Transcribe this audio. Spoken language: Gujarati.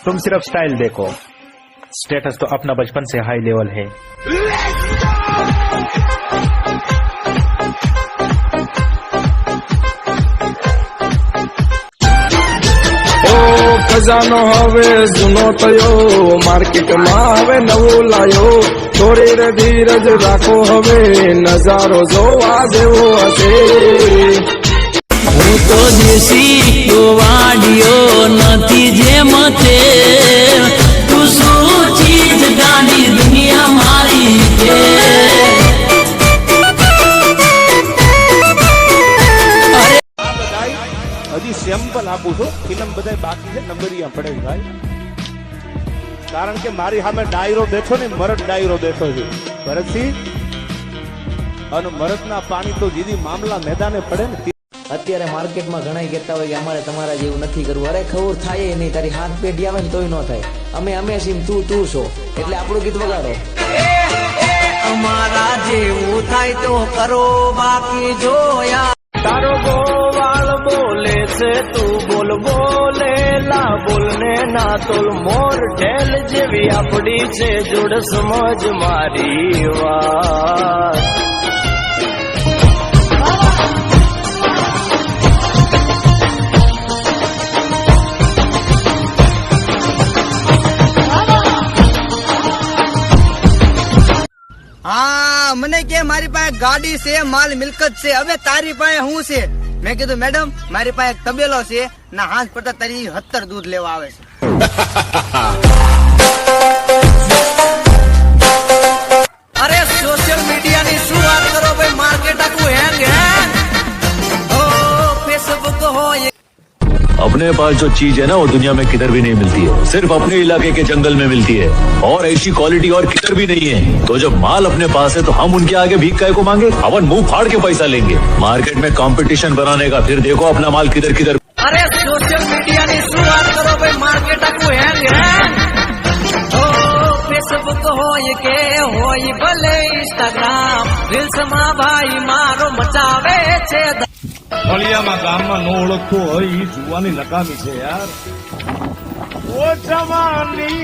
तुम सिर्फ स्टाइल देखो, स्टेटस तो अपना बचपन से हाई लेवल है। खजानो हवे जुनो थयो, मार्केट में हवे नवो लायो। थोड़ी रे धीरज राखो हवे, नजारो जोवा जेवो हसे। હું તો દેશી તો વાડિયો નથી જે મતે, તું શું ચીજ ગાડી દુનિયા મારી છે। હજી સેમ્પલ આપું છું, ફિલ્મ બધાય બાકી છે, નંબરિયા પડે ભાઈ, કારણ કે મારી સામે ડાયરો બેઠો ને, મરદ ડાયરો બેઠો છે ભરતસિંહ, અને મરદના પાણી તો જીદી મામલા મેદાને પડે ને। અત્યારે માર્કેટમાં ઘણા કહેતા હોય કે અમારે તમારા જેવું નથી કરવું। અરે ખબર થાય નહીં, તારી હાથ પેઢી આવે ને તોય ન થાય। અમે સીમ તું છો, એટલે આપણું ગીત વગાડો। અમારા જેવું થાય તો કરો, બાકી જોયા। तारो गोवाल बोले से तू बोल बोले ला, बोलने ना तोल मोर ढेल जेवी आपड़ी से जुड़ समझ मारी बात। हाँ, મને કે મારી પાસે ગાડી છે, માલ મિલકત છે, હવે તારી પાસે શું છે? મેં કીધું મેડમ મારી પાસે એક તબેલો છે, ના હાથ પડતા તારી 70 દૂધ લેવા આવે છે। અરે સોશિયલ મીડિયાની શું વાત કરો ભાઈ, માર્કેટ આખું હેંગ હેંગ। ઓ ફેસબુક હોય, अपने पास जो चीज है ना वो दुनिया में किधर भी नहीं मिलती है, सिर्फ अपने इलाके के जंगल में मिलती है, और ऐसी क्वालिटी और किधर भी नहीं है। तो जब माल अपने पास है तो हम उनके आगे भीख काहे को मांगे, अपन मुंह फाड़ के पैसा लेंगे। मार्केट में कंपटीशन बनाने का, फिर देखो अपना माल किधर किधर। અરે સોશિયલ મીડિયાની શું વાત કરો ભાઈ, માર્કેટ આખું હેંગ હેંગ। ઓ ફેસબુક હોય કે હોય ભલે ઇન્સ્ટાગ્રામ, રીલ્સમાં ભાઈ મારો મચાવે છે। ફળિયામાં ગામમાં નો ઓળખતો હોય એ જુવાની નકામી છે યાર। ઓ જવાની